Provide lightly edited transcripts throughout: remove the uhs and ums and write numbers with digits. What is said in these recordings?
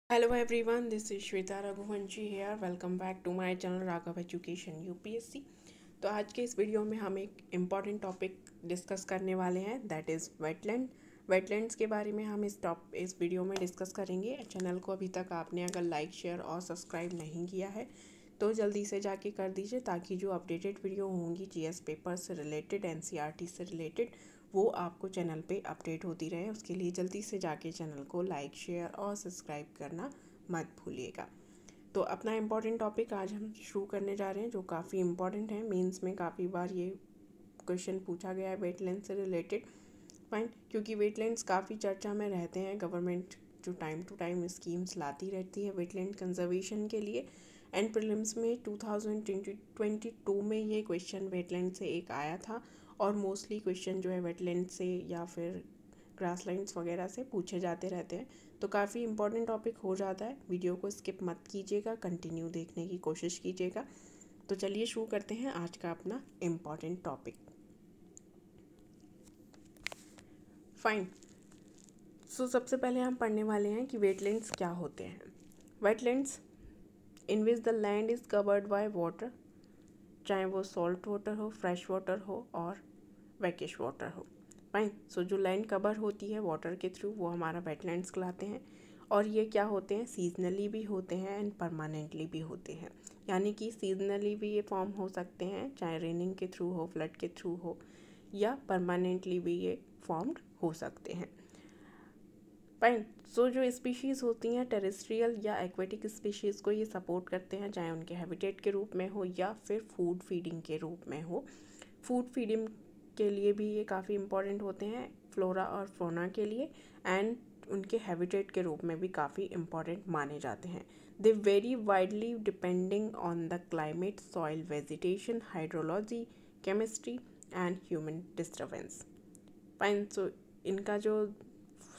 Hello everyone, this is Shweta Raghuvanshi here. Welcome back to my channel Raghav Education UPSC. तो आज के इस video में हम एक इम्पॉर्टेंट टॉपिक डिस्कस करने वाले हैं, दैट इज़ वेटलैंड। वेटलैंड्स के बारे में हम इस वीडियो में डिस्कस करेंगे। चैनल को अभी तक आपने अगर लाइक शेयर और सब्सक्राइब नहीं किया है तो जल्दी से जाके कर दीजिए, ताकि जो अपडेटेड वीडियो होंगी जीएस पेपर से रिलेटेड, एनसीईआरटी से रिलेटेड, वो आपको चैनल पे अपडेट होती रहे। उसके लिए जल्दी से जाके चैनल को लाइक शेयर और सब्सक्राइब करना मत भूलिएगा। तो अपना इम्पॉर्टेंट टॉपिक आज हम शुरू करने जा रहे हैं, जो काफ़ी इम्पॉर्टेंट है। मेंस में काफ़ी बार ये क्वेश्चन पूछा गया है वेटलैंड से रिलेटेड। फाइन, क्योंकि वेटलैंड्स काफ़ी चर्चा में रहते हैं। गवर्नमेंट जो टाइम टू टाइम स्कीम्स लाती रहती है वेटलैंड कंजर्वेशन के लिए। एंड प्रीलिम्स में 2022 में ये क्वेश्चन वेटलैंड से एक आया था, और मोस्टली क्वेश्चन जो है वेटलैंड से या फिर ग्रासलैंड्स वगैरह से पूछे जाते रहते हैं। तो काफ़ी इंपॉर्टेंट टॉपिक हो जाता है। वीडियो को स्किप मत कीजिएगा, कंटिन्यू देखने की कोशिश कीजिएगा। तो चलिए शुरू करते हैं आज का अपना इम्पॉर्टेंट टॉपिक। फाइन, सो सबसे पहले हम पढ़ने वाले हैं कि वेटलैंड्स क्या होते हैं। Wetlands in which the land is covered by water, चाहे वो सॉल्ट वाटर हो, फ्रेश वाटर हो और ब्रैकिश वाटर हो। फाइन, सो जो लैंड कवर होती है वाटर के थ्रू, वो हमारा वेटलैंड्स कहलाते हैं। और ये क्या होते हैं, सीजनली भी होते हैं एंड परमानेंटली भी होते हैं। यानी कि सीजनली भी ये फॉर्म हो सकते हैं, चाहे रेनिंग के थ्रू हो, फ्लड के थ्रू हो, या परमानेंटली भी ये फॉर्म्ड हो सकते हैं। फाइन, सो जो स्पीशीज़ होती हैं टेरेस्ट्रियल या एक्वेटिक स्पीशीज़ को ये सपोर्ट करते हैं, चाहे उनके हैबिटेट के रूप में हो या फिर फूड फीडिंग के रूप में हो। फूड फीडिंग के लिए भी ये काफ़ी इंपॉर्टेंट होते हैं, फ्लोरा और फौना के लिए, एंड उनके हैबिटेट के रूप में भी काफ़ी इंपॉर्टेंट माने जाते हैं। They vary widely depending on the climate, soil, vegetation, hydrology, chemistry and human disturbance. Fine, so इनका जो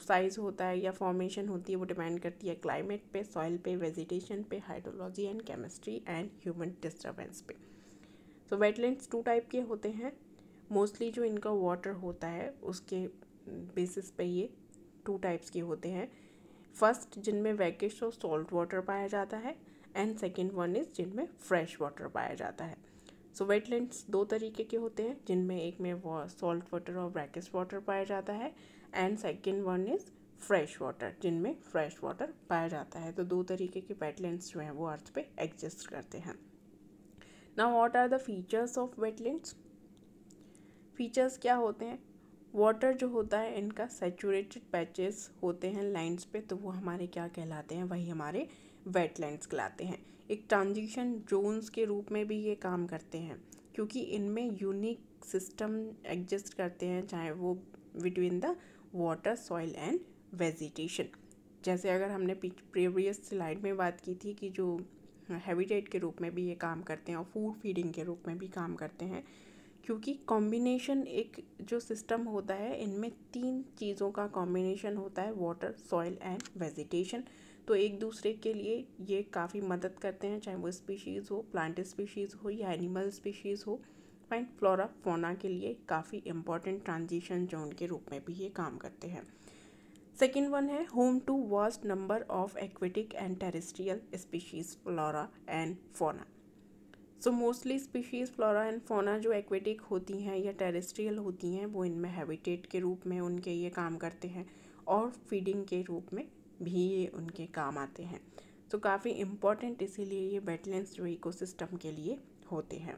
साइज़ होता है या फॉर्मेशन होती है वो डिपेंड करती है क्लाइमेट पे, सॉइल पे, वेजिटेशन पे, hydrology and chemistry and human disturbance पे। तो वेटलैंड्स टू टाइप के होते हैं। मोस्टली जो इनका वाटर होता है उसके बेसिस पे ये टू टाइप्स के होते हैं। फर्स्ट, जिनमें ब्रैकिश और सॉल्ट वाटर पाया जाता है, एंड सेकेंड वन इज़ जिनमें फ्रेश वाटर पाया जाता है। सो वेटलैंड्स दो तरीके के होते हैं, जिनमें एक में सॉल्ट वाटर और ब्रैकिश वाटर पाया जाता है, and second one is fresh water, जिनमें फ्रेश वाटर पाया जाता है। तो दो तरीके के वेटलैंड्स जो हैं वो अर्थ पे एग्जिस्ट करते हैं। Now what are the features of wetlands. Features क्या होते हैं, वाटर जो होता है इनका सैचुरेटेड पैचेस होते हैं लाइंस पे, तो वो हमारे क्या कहलाते हैं, वही हमारे वेटलैंड्स कहलाते हैं। एक ट्रांजिशन जोन्स के रूप में भी ये काम करते हैं, क्योंकि इनमें यूनिक सिस्टम एग्जिस्ट करते हैं, चाहे वो between the water, soil and vegetation. जैसे अगर हमने प्रीवियस स्लाइड में बात की थी कि जो हैबिटेट के रूप में भी ये काम करते हैं और फूड फीडिंग के रूप में भी काम करते हैं, क्योंकि कॉम्बिनेशन एक जो सिस्टम होता है इनमें तीन चीज़ों का कॉम्बिनेशन होता है, वाटर, सॉइल एंड वेजिटेशन। तो एक दूसरे के लिए ये काफ़ी मदद करते हैं, चाहे वो स्पीशीज़ हो, प्लांट स्पीशीज़ हो या एनिमल स्पीशीज़ हो। फाइन, फ्लोरा फौना के लिए काफ़ी इंपॉर्टेंट ट्रांजिशन जोन के रूप में भी ये काम करते हैं। सेकेंड वन है home to vast number of aquatic and terrestrial species, flora and fauna. So mostly species flora and fauna जो एक्वेटिक होती हैं या टेरेस्ट्रियल होती हैं, वो इनमें हैबिटेट के रूप में उनके ये काम करते हैं, और फीडिंग के रूप में भी ये उनके काम आते हैं। तो काफ़ी इम्पॉर्टेंट इसीलिए ये वेटलैंड्स जो इकोसिस्टम के लिए होते हैं।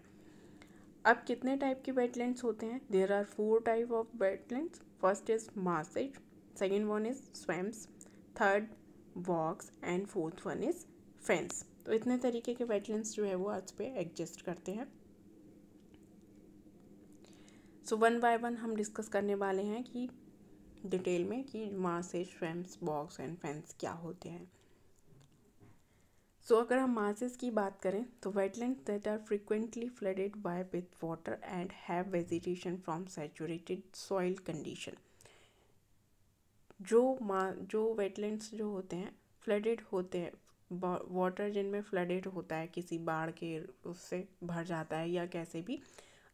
अब कितने टाइप के वेटलैंड्स होते हैं, there are 4 type of wetlands. First is marshes, second one is swamps, third bogs and fourth one is fens. तो इतने तरीके के वेटलैंड्स जो है वो अर्थ पे एग्जिस्ट करते हैं। सो वन बाय वन हम डिस्कस करने वाले हैं कि डिटेल में कि मार्सेज, स्वैम्प्स, बॉग्स एंड फेंस क्या होते हैं। सो अगर हम मार्सेस की बात करें तो wetlands that are frequently flooded by with water and have vegetation from saturated soil condition. जो वेटलैंड्स जो होते हैं फ्लडेड होते हैं, वाटर जिनमें फ्लडेड होता है, किसी बाढ़ के उससे भर जाता है या कैसे भी,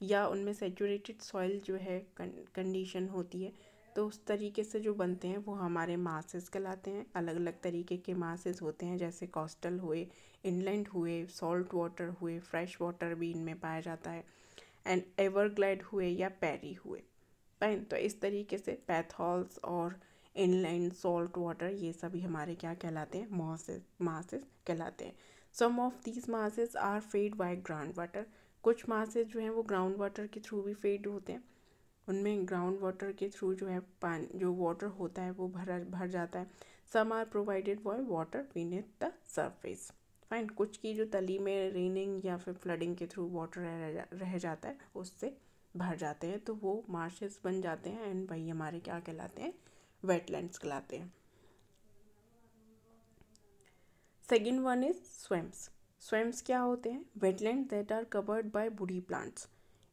या उनमें सैचुरेटेड सॉइल जो है कंडीशन होती है, तो उस तरीके से जो बनते हैं वो हमारे मासेस कहलाते हैं। अलग अलग तरीके के मासेस होते हैं, जैसे कोस्टल हुए, इनलैंड हुए, सॉल्ट वाटर हुए, फ्रेश वाटर भी इनमें पाया जाता है, एंड एवरग्लाइड हुए या पैरी हुए। फाइन, तो इस तरीके से पैथॉल्स और इनलैंड सॉल्ट वाटर ये सभी हमारे क्या कहलाते हैं, मासेस कहलाते हैं। Some of these marshes are fed by ground water. कुछ मासेस जो हैं वो ग्राउंड वाटर के थ्रू भी फेड होते हैं। उनमें ग्राउंड वाटर के थ्रू जो है पानी, जो वाटर होता है वो भर जाता है। Some are provided by water beneath the surface. Fine, कुछ की जो तली में रेनिंग या फिर फ्लडिंग के थ्रू वाटर रह जाता है, उससे भर जाते हैं, तो वो मार्शेस बन जाते हैं, एंड वही हमारे क्या कहलाते हैं, वेटलैंड्स कहलाते हैं। Second one is swamps. Swamps क्या होते हैं, wetland that are covered by woody plants.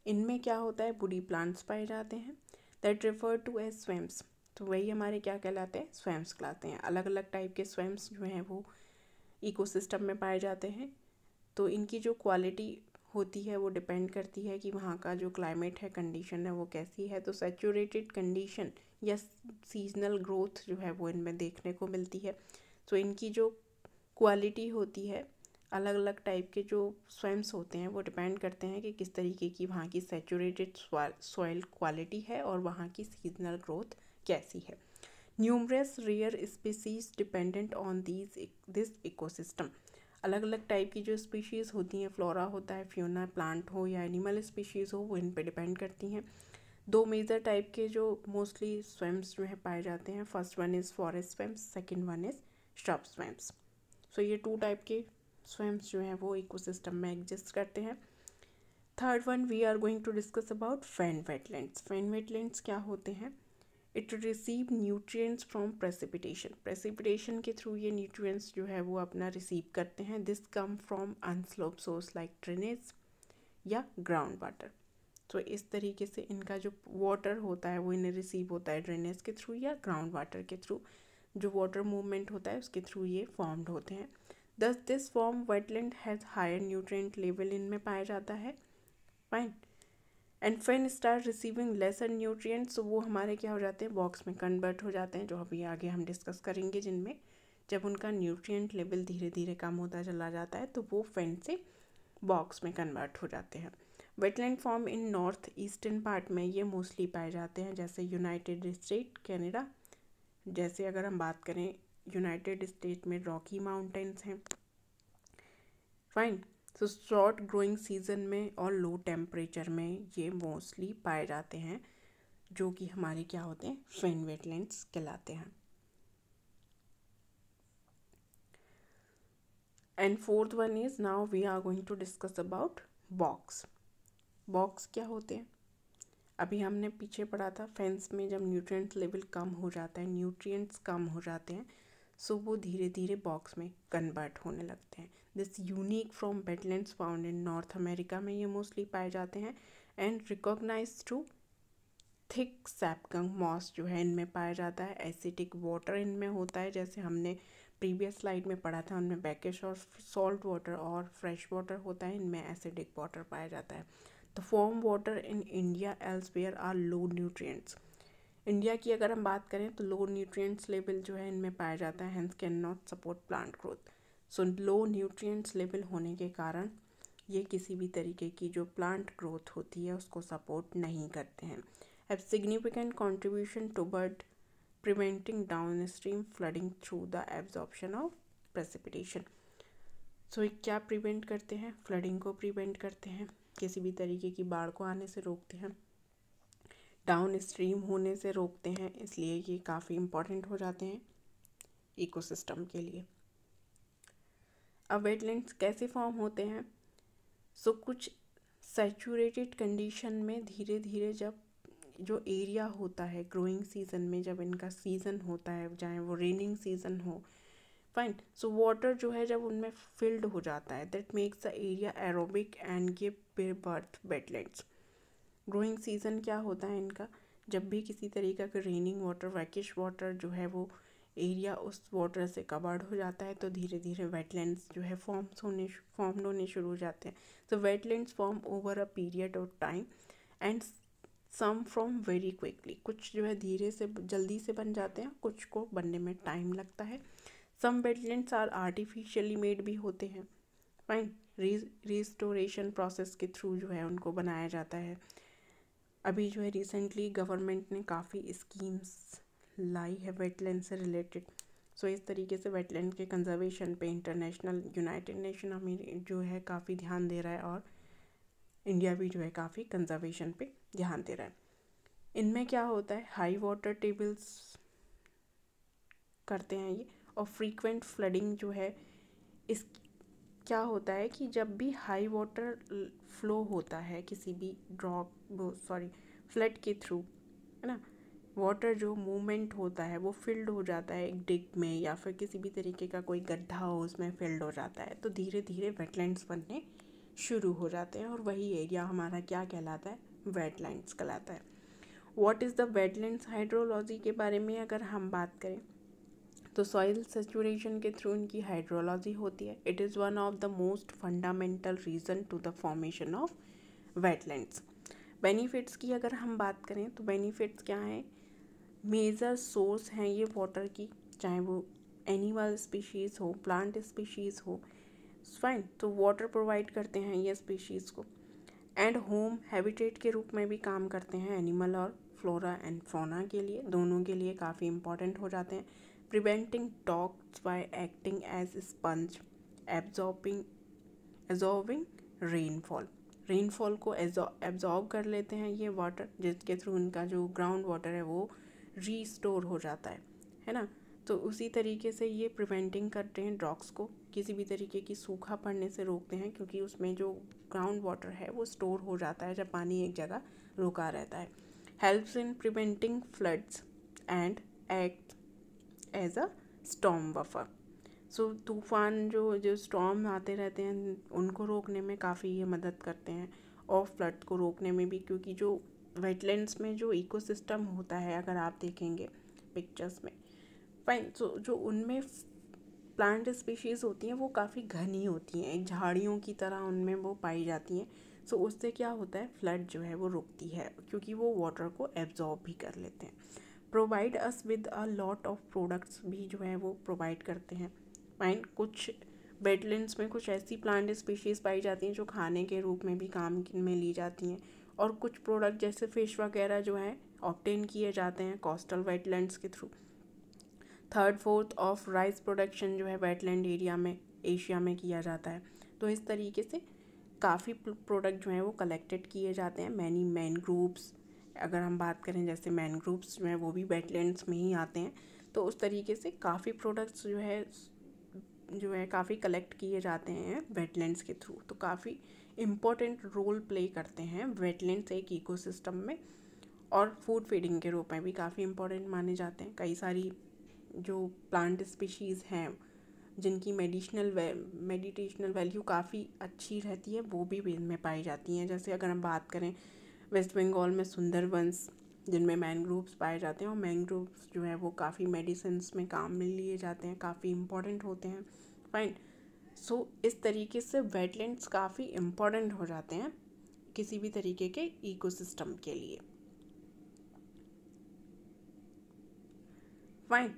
इनमें क्या होता है, वुडी प्लांट्स पाए जाते हैं, that refer to as swamps. तो वही हमारे क्या कहलाते हैं, स्वेम्स कहलाते हैं। अलग अलग टाइप के स्वेम्स जो हैं वो इकोसिस्टम में पाए जाते हैं। तो इनकी जो क्वालिटी होती है वो डिपेंड करती है कि वहाँ का जो क्लाइमेट है, कंडीशन है, वो कैसी है। तो सैचुरेटेड कंडीशन या सीजनल ग्रोथ जो है वो इनमें देखने को मिलती है। तो इनकी जो क्वालिटी होती है, अलग अलग टाइप के जो स्वेम्स होते हैं वो डिपेंड करते हैं कि किस तरीके की वहाँ की सैचुरेटेड सॉइल क्वालिटी है और वहाँ की सीजनल ग्रोथ कैसी है। Numerous rare species dependent on this ecosystem. अलग अलग टाइप की जो स्पीशीज़ होती हैं, फ्लोरा होता है, फ्यूना, प्लांट हो या एनिमल स्पीशीज़ हो, वो इन पे डिपेंड करती हैं। दो मेजर टाइप के जो मोस्टली स्वेम्स जो है पाए जाते हैं, first one is forest swamps, second one is shrub swamps. So ये टू टाइप के स्वेम्स जो हैं वो इकोसिस्टम में एग्जिस्ट करते हैं। Third one we are going to discuss about fen wetlands. Fen wetlands क्या होते हैं, it receive nutrients from precipitation. Precipitation के थ्रू ये न्यूट्रिएंट्स जो है वो अपना रिसीव करते हैं। This come from upslope source like drainage या ग्राउंड वाटर। तो इस तरीके से इनका जो वाटर होता है वो इन्हें रिसीव होता है ड्रेनेज के थ्रू या ग्राउंड वाटर के थ्रू। जो वाटर मूवमेंट होता है उसके थ्रू ये फॉर्म्ड होते हैं। Thus this form wetland has higher nutrient level इनमें पाया जाता है। Fine, and when start receiving lesser nutrients, वो हमारे क्या हो जाते हैं, बॉक्स में कन्वर्ट हो जाते हैं, जो अभी आगे हम डिस्कस करेंगे, जिनमें जब उनका न्यूट्रिएंट लेवल धीरे धीरे कम होता चला जाता है तो वो फेन से बॉक्स में कन्वर्ट हो जाते हैं। Wetland form in north eastern part में ये मोस्टली पाए जाते हैं, जैसे यूनाइटेड स्टेट, कनाडा। जैसे अगर हम बात करें यूनाइटेड स्टेट में रॉकी माउंटेन्स हैं। फाइन, तो शॉर्ट ग्रोइंग सीजन में और लो टेम्परेचर में ये मोस्टली पाए जाते हैं, जो कि हमारे क्या होते हैं, फेन वेटलैंड्स कहलाते हैं। And fourth one is now we are going to discuss about bogs. Bogs क्या होते हैं, अभी हमने पीछे पढ़ा था, फेंस में जब न्यूट्रिएंट्स लेवल कम हो जाता है, न्यूट्रिएंट्स कम हो जाते हैं, सो वो धीरे धीरे बॉक्स में कन्वर्ट होने लगते हैं। This unique from wetlands found in North America में ये मोस्टली पाए जाते हैं, and recognize through thick sphagnum moss जो है इनमें पाया जाता है। एसिडिक वाटर इनमें होता है, जैसे हमने प्रीवियस स्लाइड में पढ़ा था, उनमें ब्रैकिश और सॉल्ट वाटर और फ्रेश वाटर होता है, इनमें एसिडिक वाटर पाया जाता है। The form water in India elsewhere are low nutrients. India की अगर हम बात करें तो लो न्यूट्रिएंट्स लेवल जो है इनमें पाया जाता है, hence can not support plant growth. So low nutrients level होने के कारण ये किसी भी तरीके की जो प्लांट ग्रोथ होती है उसको सपोर्ट नहीं करते हैं। Have significant contribution toward preventing downstream flooding through the absorption of precipitation। सो क्या प्रिवेंट करते हैं, फ्लडिंग को प्रिवेंट करते हैं, किसी भी तरीके की बाढ़ को आने से रोकते हैं, डाउन स्ट्रीम होने से रोकते हैं, इसलिए ये काफ़ी इम्पॉर्टेंट हो जाते हैं इकोसिस्टम के लिए। अब वेटलैंड्स कैसे फॉर्म होते हैं, सो कुछ सैचुरेटेड कंडीशन में धीरे धीरे जब जो एरिया होता है ग्रोइंग सीजन में, जब इनका सीज़न होता है, चाहे वो रेनिंग सीजन हो, फाइन, सो वाटर जो है जब उनमें फिल्ड हो जाता है, that makes the area aerobic and give birth wetlands. Growing season क्या होता है इनका, जब भी किसी तरीका का रेनिंग वाटर, वैकिश वाटर जो है वो एरिया उस वाटर से कवर्ड हो जाता है, तो धीरे धीरे वेटलैंड्स जो है फॉर्म होने शुरू हो जाते हैं। So wetlands form over a period of time and some from very quickly, कुछ जो है धीरे से जल्दी से बन जाते हैं, कुछ को बनने में टाइम लगता है। सम वेटलैंड्स आर आर्टिफिशियली मेड भी होते हैं, फाइन, रिस्टोरेशन प्रोसेस के थ्रू जो है उनको बनाया जाता है। अभी जो है रिसेंटली गवर्नमेंट ने काफ़ी स्कीम्स लाई है वेटलैंड से रिलेटेड। सो इस तरीके से वेटलैंड के कंजर्वेशन पे इंटरनेशनल यूनाइटेड नेशन हमें जो है काफ़ी ध्यान दे रहा है, और इंडिया भी जो है काफ़ी कंजर्वेशन पे ध्यान दे रहा है। इनमें क्या होता है, हाई वाटर टेबल्स करते हैं ये, और फ्रीक्वेंट फ्लडिंग जो है, इस क्या होता है कि जब भी हाई वाटर फ्लो होता है किसी भी फ्लड के थ्रू, है ना, वाटर जो मूवमेंट होता है वो फिल्ड हो जाता है एक डिग में, या फिर किसी भी तरीके का कोई गड्ढा हो उसमें फिल्ड हो जाता है, तो धीरे धीरे वेटलैंड्स बनने शुरू हो जाते हैं, और वही एरिया हमारा क्या कहलाता है, वेटलैंड्स कहलाता है। What is the wetlands hydrology के बारे में अगर हम बात करें, तो सॉइल सेचुरेशन के थ्रू इनकी हाइड्रोलॉजी होती है। It is one of the most fundamental reason to the formation of wetlands. Benefits की अगर हम बात करें तो बेनिफिट्स क्या हैं, मेजर सोर्स हैं ये वाटर की, चाहे वो एनिमल स्पीशीज़ हो, प्लांट स्पीशीज़ हो, फाइन, तो वाटर प्रोवाइड करते हैं ये स्पीशीज़ को। एंड होम हैबिटेट के रूप में भी काम करते हैं एनिमल और फ्लोरा एंड फौना के लिए, दोनों के लिए काफ़ी इंपॉर्टेंट हो जाते हैं। प्रिवेंटिंग टॉक्स by acting as sponge, absorbing rainfall को एब्जॉर्ब कर लेते हैं ये वाटर, जिसके थ्रू उनका जो ग्राउंड वाटर है वो रीस्टोर हो जाता है ना। तो उसी तरीके से ये प्रिवेंटिंग करते हैं ड्रॉक्स को, किसी भी तरीके की सूखा पड़ने से रोकते हैं, क्योंकि उसमें जो ग्राउंड वाटर है वो स्टोर हो जाता है जब पानी एक जगह रुका रहता है। Helps in preventing floods and act as a storm buffer. So तूफान जो स्टॉर्म आते रहते हैं उनको रोकने में काफ़ी ये मदद करते हैं, और फ्लड को रोकने में भी, क्योंकि जो वेटलैंड्स में जो इकोसिस्टम होता है अगर आप देखेंगे पिक्चर्स में, फाइन, तो जो उनमें प्लांट स्पीशीज़ होती हैं वो काफ़ी घनी होती हैं, एक झाड़ियों की तरह उनमें वो पाई जाती हैं। सो उससे क्या होता है, फ्लड जो है वो रुकती है, क्योंकि वो वाटर को एब्जॉर्ब भी कर लेते हैं। Provide us with a lot of products भी जो है वो प्रोवाइड करते हैं। फाइन, कुछ वेटलैंड्स में कुछ ऐसी प्लांट स्पीशीज़ पाई जाती हैं जो खाने के रूप में भी काम में ली जाती हैं, और कुछ प्रोडक्ट जैसे फ़िश वगैरह जो है ऑब्टेन किए जाते हैं कोस्टल वेटलैंड्स के through. Third fourth of rice production जो है वेटलैंड एरिया में एशिया में किया जाता है। तो इस तरीके से काफ़ी प्रोडक्ट जो हैं वो कलेक्टेड किए जाते हैं। मैनी मैनग्रोव्स, अगर हम बात करें जैसे मैनग्रोव्स जो हैं वो भी वेटलैंड्स में ही आते हैं। तो उस तरीके से काफ़ी प्रोडक्ट्स जो है काफ़ी कलेक्ट किए जाते हैं वेटलैंड्स के थ्रू। तो काफ़ी इम्पोर्टेंट रोल प्ले करते हैं वेटलैंड्स एक इकोसिस्टम में, और फूड फीडिंग के रूप में भी काफ़ी इम्पोर्टेंट माने जाते हैं। कई सारी जो प्लांट स्पीशीज़ हैं जिनकी मेडिटेशनल वैल्यू काफ़ी अच्छी रहती है वो भी इनमें पाई जाती हैं। जैसे अगर हम बात करें वेस्ट बंगाल में सुंदरबंस, जिनमें मैनग्रोव्स पाए जाते हैं, और मैनग्रोव्स जो है वो काफ़ी मेडिसिन्स में काम में लिए जाते हैं, काफ़ी इम्पोर्टेंट होते हैं। फाइन, सो इस तरीके से वेटलैंड्स काफ़ी इम्पोर्टेंट हो जाते हैं किसी भी तरीके के इकोसिस्टम के लिए। फाइन,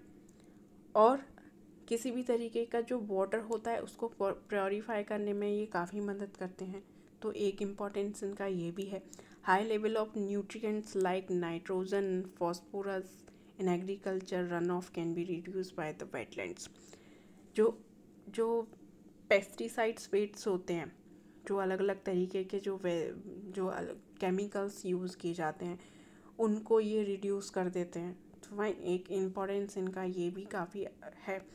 और किसी भी तरीके का जो वाटर होता है उसको प्योरीफाई करने में ये काफ़ी मदद करते हैं। तो एक इम्पॉर्टेंस इनका ये भी है, high level of nutrients like nitrogen, phosphorus in agriculture run of can be reduce by the wetlands. जो जो पेस्टिसाइड्स वेट्स होते हैं, जो अलग अलग तरीके के जो केमिकल्स यूज़ किए जाते हैं उनको ये रिड्यूस कर देते हैं। तो फाइन, एक इम्पॉर्टेंस इनका ये भी काफ़ी है।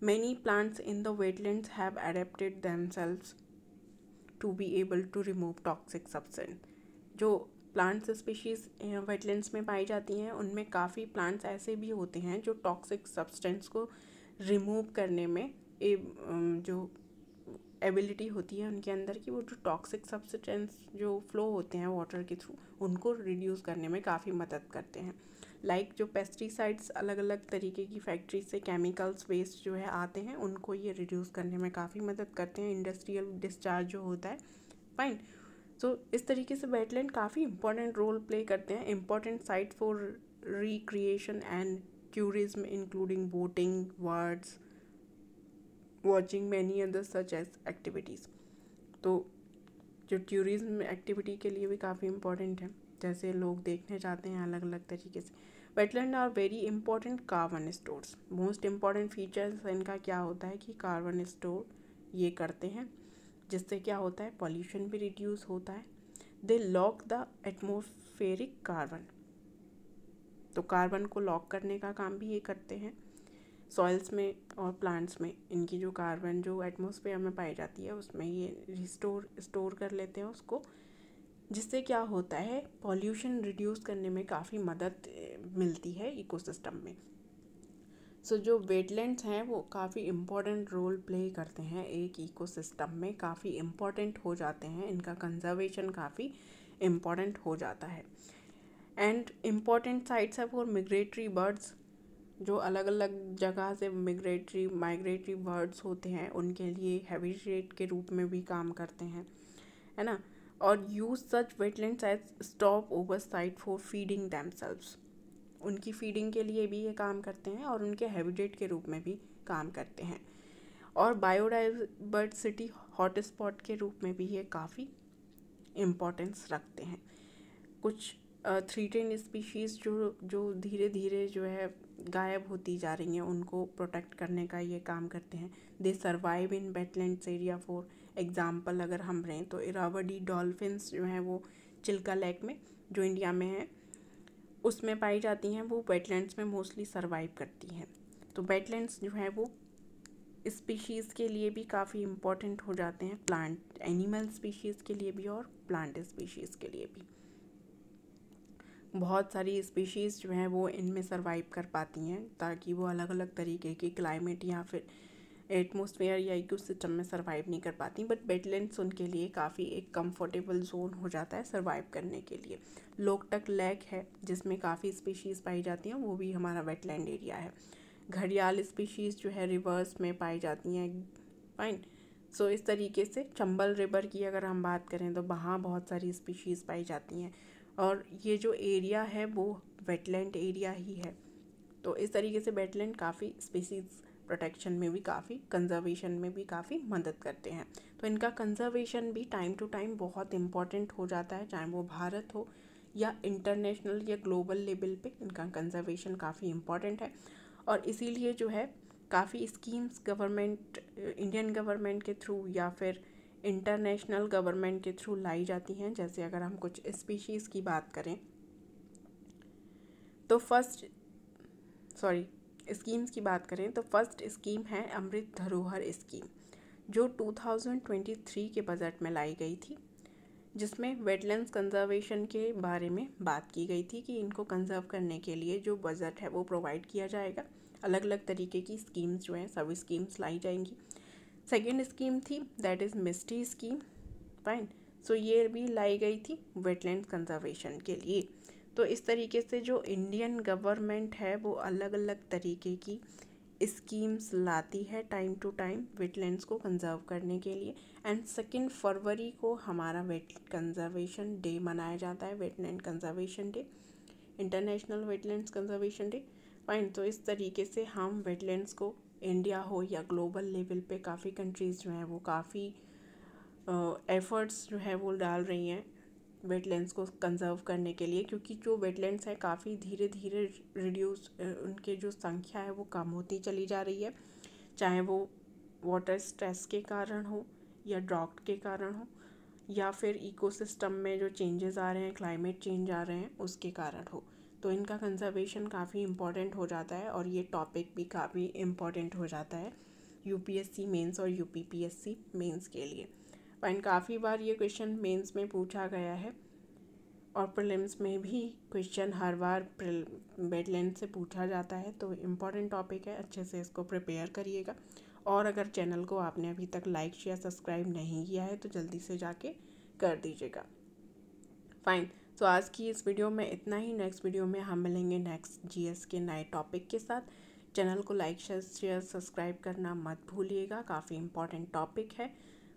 Many plants in the wetlands have adapted themselves to be able to remove toxic substance. जो प्लांट्स स्पीशीज़ वेटलैंड्स में पाई जाती हैं उनमें काफ़ी प्लांट्स ऐसे भी होते हैं जो टॉक्सिक सब्सटेंस को रिमूव करने में जो एबिलिटी होती है उनके अंदर की, वो जो टॉक्सिक सब्सटेंस जो फ्लो होते हैं वाटर के थ्रू उनको रिड्यूस करने में काफ़ी मदद करते हैं। लाइक जो पेस्टिसाइड्स अलग अलग तरीके की फैक्ट्री से केमिकल्स वेस्ट जो है आते हैं उनको ये रिड्यूस करने में काफ़ी मदद करते हैं, इंडस्ट्रियल डिस्चार्ज जो होता है। फाइन, सो इस तरीके से वेटलैंड काफ़ी इंपॉर्टेंट रोल प्ले करते हैं, important site for recreation and tourism including boating, birds, watching many other such as activities. तो जो टूरिज्म एक्टिविटी के लिए भी काफ़ी इम्पोर्टेंट है, जैसे लोग देखने जाते हैं अलग अलग तरीके से। Wetland are very important carbon stores. Most important features इनका क्या होता है कि कार्बन स्टोर ये करते हैं, जिससे क्या होता है, पॉल्यूशन भी रिड्यूस होता है। दे लॉक द एटमॉस्फेरिक कार्बन, तो कार्बन को लॉक करने का काम भी ये करते हैं। सॉइल्स में और प्लांट्स में इनकी जो कार्बन जो एटमॉस्फेयर में पाई जाती है उसमें ये स्टोर कर लेते हैं उसको, जिससे क्या होता है, पॉल्यूशन रिड्यूस करने में काफ़ी मदद मिलती है इकोसिस्टम में। सो जो वेटलैंड्स हैं वो काफ़ी इम्पॉर्टेंट रोल प्ले करते हैं एक इकोसिस्टम में, काफ़ी इम्पॉर्टेंट हो जाते हैं, इनका कंजर्वेशन काफ़ी इम्पॉर्टेंट हो जाता है। एंड इम्पॉर्टेंट साइट्स है फॉर मिग्रेटरी बर्ड्स, जो अलग अलग जगह से माइग्रेटरी बर्ड्स होते हैं उनके लिए हैबिटेट के रूप में भी काम करते हैं, है ना। और use such wetlands as stop over site for feeding themselves, उनकी फीडिंग के लिए भी ये काम करते हैं और उनके हैबिटेट के रूप में भी काम करते हैं। और बायोडाइवर्सिटी हॉटस्पॉट के रूप में भी ये काफ़ी इम्पोर्टेंस रखते हैं। कुछ थ्रेटेंड स्पीशीज़ जो धीरे धीरे जो है गायब होती जा रही हैं उनको प्रोटेक्ट करने का ये काम करते हैं। दे survive in wetlands area. For example अगर हम रहें तो इरावदी डॉल्फिन्स जो हैं वो चिल्का लेक में, जो इंडिया में है, उसमें पाई जाती हैं, वो वेटलैंड्स में मोस्टली सर्वाइव करती हैं। तो वेटलैंड्स जो है वो स्पीशीज़ के लिए भी काफ़ी इम्पोर्टेंट हो जाते हैं, प्लांट एनिमल स्पीशीज़ के लिए भी और प्लांट स्पीशीज़ के लिए भी। बहुत सारी स्पीशीज़ जो हैं वो इनमें सर्वाइव कर पाती हैं ताकि वो अलग अलग तरीके की क्लाइमेट या फिर एटमॉस्फेयर या इकोसिस्टम में सर्वाइव नहीं कर पाती, बट वेटलैंड्स उनके लिए काफ़ी एक कंफर्टेबल जोन हो जाता है सर्वाइव करने के लिए। लोकटक लेक है जिसमें काफ़ी स्पीशीज़ पाई जाती हैं, वो भी हमारा वेटलैंड एरिया है। घड़ियाल स्पीशीज़ जो है रिवर्स में पाई जाती हैं, फाइन। सो इस तरीके से चंबल रिवर की अगर हम बात करें तो वहाँ बहुत सारी स्पीशीज़ पाई जाती हैं और ये जो एरिया है वो वेटलैंड एरिया ही है। तो इस तरीके से वेटलैंड काफ़ी स्पीशीज़ प्रोटेक्शन में भी, काफ़ी कंजर्वेशन में भी काफ़ी मदद करते हैं। तो इनका कंजर्वेशन भी टाइम टू टाइम बहुत इम्पॉर्टेंट हो जाता है, चाहे वो भारत हो या इंटरनेशनल या ग्लोबल लेवल पे इनका कंजर्वेशन काफ़ी इम्पॉर्टेंट है। और इसीलिए जो है काफ़ी स्कीम्स गवर्नमेंट, इंडियन गवर्नमेंट के थ्रू या फिर इंटरनेशनल गवर्नमेंट के थ्रू लाई जाती हैं। जैसे अगर हम कुछ स्पीशीज़ की बात करें तो स्कीम्स की बात करें तो फर्स्ट स्कीम है अमृत धरोहर स्कीम, जो 2023 के बजट में लाई गई थी, जिसमें वेटलैंड्स कंजर्वेशन के बारे में बात की गई थी कि इनको कंजर्व करने के लिए जो बजट है वो प्रोवाइड किया जाएगा। अलग अलग तरीके की स्कीम्स जो हैं सभी स्कीम्स लाई जाएंगी। सेकेंड स्कीम थी that is MISHTI scheme, fine. So ये भी लाई गई थी वेटलैंड कंजर्वेशन के लिए। तो इस तरीके से जो इंडियन गवर्नमेंट है वो अलग अलग तरीके की स्कीम्स लाती है टाइम टू टाइम वेटलैंड्स को कंजर्व करने के लिए। एंड 2 फरवरी को हमारा वेट कंजर्वेशन डे मनाया जाता है, wetland conservation day, international wetlands conservation day, fine. तो इस तरीके से हम वेटलैंड्स को इंडिया हो या ग्लोबल लेवल पे काफ़ी कंट्रीज़ जो हैं वो काफ़ी एफर्ट्स जो है वो डाल रही हैं वेटलैंड्स को कंजर्व करने के लिए, क्योंकि जो वेटलैंड्स हैं काफ़ी धीरे धीरे रिड्यूस, उनके जो संख्या है वो कम होती चली जा रही है, चाहे वो वाटर स्ट्रेस के कारण हो या ड्रॉट के कारण हो या फिर इकोसिस्टम में जो चेंजेस आ रहे हैं, क्लाइमेट चेंज आ रहे हैं उसके कारण हो। तो इनका कंजर्वेशन काफ़ी इम्पॉर्टेंट हो जाता है और ये टॉपिक भी काफ़ी इम्पॉर्टेंट हो जाता है यूपीएससी मेंस और यूपीपीएससी मेंस के लिए। फाइन, काफ़ी बार ये क्वेश्चन मेंस में पूछा गया है और प्रीलिम्स में भी क्वेश्चन हर बार वेटलैंड से पूछा जाता है। तो इम्पॉर्टेंट टॉपिक है, अच्छे से इसको प्रिपेयर करिएगा। और अगर चैनल को आपने अभी तक लाइक शेयर सब्सक्राइब नहीं किया है तो जल्दी से जाके कर दीजिएगा। फाइन, तो आज की इस वीडियो में इतना ही। नेक्स्ट वीडियो में हम मिलेंगे नेक्स्ट जीएस के नए टॉपिक के साथ। चैनल को लाइक शेयर सब्सक्राइब करना मत भूलिएगा, काफ़ी इम्पॉर्टेंट टॉपिक है।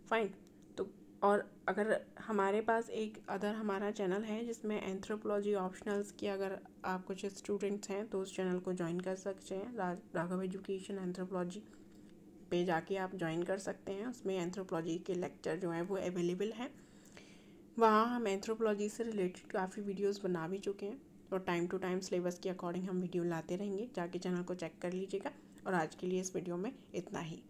फाइन, तो और अगर हमारे पास एक अदर हमारा चैनल है जिसमें एंथ्रोपोलॉजी ऑप्शनल्स की अगर आप कुछ स्टूडेंट्स हैं तो उस चैनल को ज्वाइन कर सकते हैं। राघव एजुकेशन एंथ्रोपोलॉजी पे जाके आप ज्वाइन कर सकते हैं। उसमें एंथ्रोपोलॉजी के लेक्चर जो हैं वो अवेलेबल हैं। वहाँ हम एंथ्रोपोलॉजी से रिलेटेड काफ़ी वीडियोस बना भी चुके हैं और टाइम टू टाइम सिलेबस के अकॉर्डिंग हम वीडियो लाते रहेंगे। जाके चैनल को चेक कर लीजिएगा। और आज के लिए इस वीडियो में इतना ही।